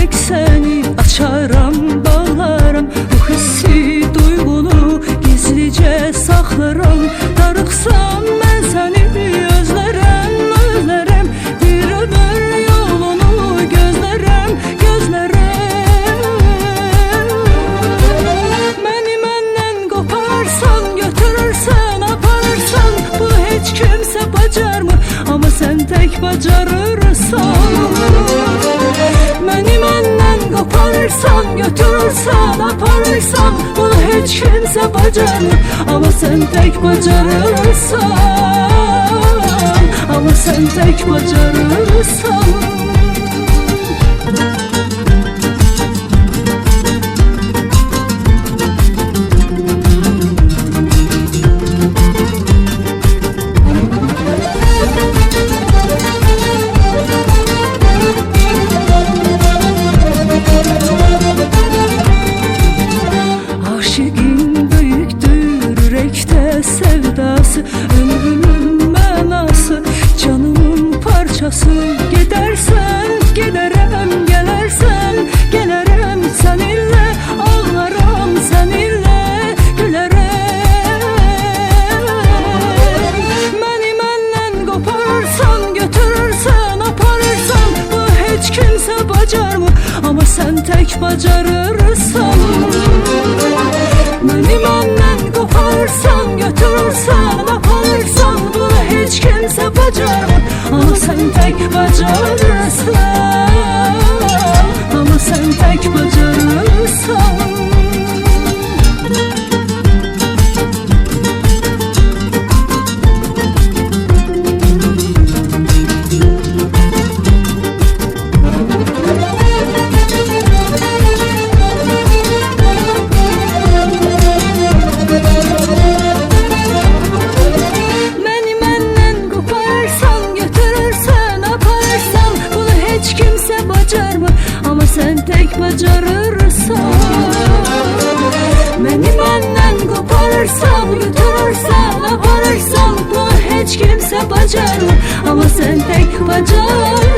tek seni açaram, bağlaram. Bu hissi, duygunu gizlice saklarım. Darıqsam mən səni özlərəm, özlərəm. Bir ömür yolunu gözlərəm, gözlərəm. Məni məndən qoparsan, götürürsən, aparırsan, bu heç kimsə bacarmır, amma sən tək bacarırsan. Məni məndən qoparırsan, götürürsən, aparırsan, bunu heç kimsə bacarmır, amma sən tək bacarırsan. Amma sən tək bacarırsan. Sevdası, ömrümün mənası, canımın parçası. Gedərsən, gedərəm, gələrsən, gələrəm səninlə, ağlaram səninlə, gülərəm. Məni məndən qoparsan, götürürsən, aparırsan, bu heç kimsə bacarmır, amma sən tək bacarırsan. Məni məndən qoparsan, götürürsən, aparırsan, bunu heç kimsə bacarmır, amma sən tək bacarırsan. Amma sən tək bacarırsan. Amma sən tək bacarırsan. Məni məndən qoparırsan, götürürsən, aparırsan, bunu heç kimsə bacarmır, amma sən tək bacarırsan.